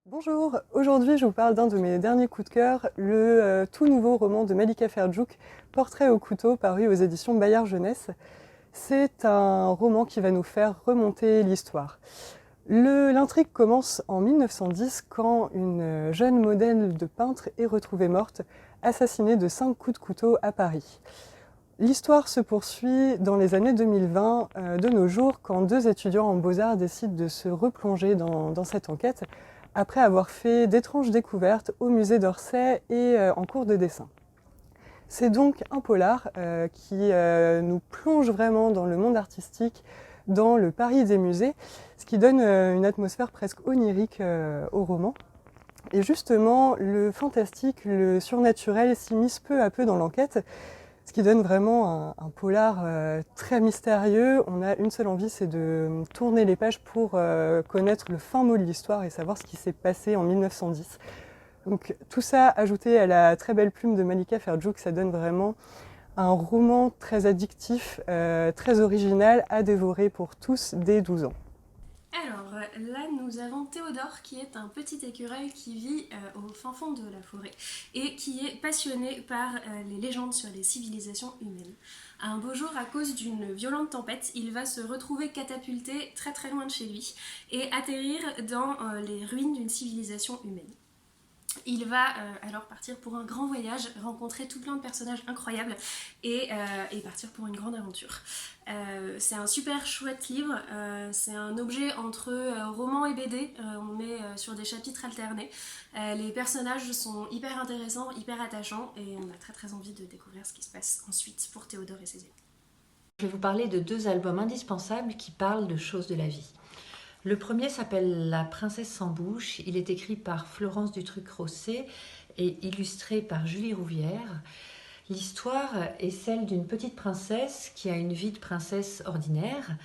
Bonjour, aujourd'hui je vous parle d'un de mes derniers coups de cœur, le tout nouveau roman de Malika Ferjiouk, Portrait au couteau, paru aux éditions Bayard Jeunesse. C'est un roman qui va nous faire remonter l'histoire. L'intrigue commence en 1910 quand une jeune modèle de peintre est retrouvée morte, assassinée de 5 coups de couteau à Paris. L'histoire se poursuit dans les années 2020, de nos jours, quand deux étudiants en beaux-arts décident de se replonger dans cette enquête, après avoir fait d'étranges découvertes au musée d'Orsay et en cours de dessin. C'est donc un polar qui nous plonge vraiment dans le monde artistique, dans le Paris des musées, ce qui donne une atmosphère presque onirique au roman. Et justement, le fantastique, le surnaturel s'immisce peu à peu dans l'enquête, ce qui donne vraiment un polar très mystérieux. On a une seule envie, c'est de tourner les pages pour connaître le fin mot de l'histoire et savoir ce qui s'est passé en 1910. Donc tout ça ajouté à la très belle plume de Malika Ferjiouk, ça donne vraiment un roman très addictif, très original à dévorer pour tous dès 12 ans. Alors là, nous avons Théodore qui est un petit écureuil qui vit au fin fond de la forêt et qui est passionné par les légendes sur les civilisations humaines. Un beau jour, à cause d'une violente tempête, il va se retrouver catapulté très très loin de chez lui et atterrir dans les ruines d'une civilisation humaine. Il va alors partir pour un grand voyage, rencontrer tout plein de personnages incroyables et partir pour une grande aventure. C'est un super chouette livre, c'est un objet entre roman et BD, on est sur des chapitres alternés. Les personnages sont hyper intéressants, hyper attachants et on a très très envie de découvrir ce qui se passe ensuite pour Théodore et ses amis. Je vais vous parler de deux albums indispensables qui parlent de choses de la vie. Le premier s'appelle La princesse sans bouche. Il est écrit par Florence Dutruc-Rosset et illustré par Julie Rouvière. L'histoire est celle d'une petite princesse qui a une vie de princesse ordinaire.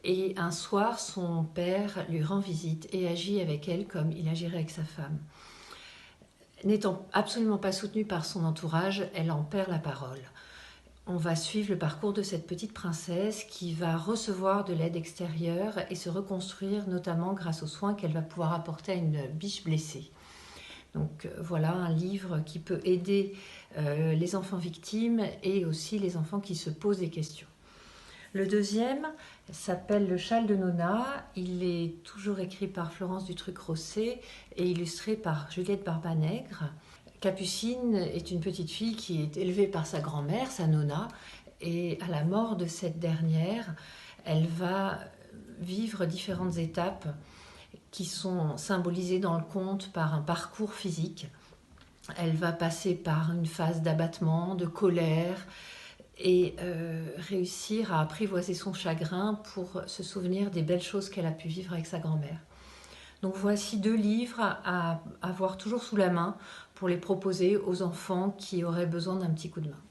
Et un soir, son père lui rend visite et agit avec elle comme il agirait avec sa femme. N'étant absolument pas soutenue par son entourage, elle en perd la parole. On va suivre le parcours de cette petite princesse qui va recevoir de l'aide extérieure et se reconstruire notamment grâce aux soins qu'elle va pouvoir apporter à une biche blessée. Donc voilà un livre qui peut aider les enfants victimes et aussi les enfants qui se posent des questions. Le deuxième s'appelle Le châle de Nona. Il est toujours écrit par Florence Dutruc-Rosset et illustré par Juliette Barbanègre. Capucine est une petite fille qui est élevée par sa grand-mère, sa Nona, et à la mort de cette dernière, elle va vivre différentes étapes qui sont symbolisées dans le conte par un parcours physique. Elle va passer par une phase d'abattement, de colère, et réussir à apprivoiser son chagrin pour se souvenir des belles choses qu'elle a pu vivre avec sa grand-mère. Donc voici deux livres à avoir toujours sous la main pour les proposer aux enfants qui auraient besoin d'un petit coup de main.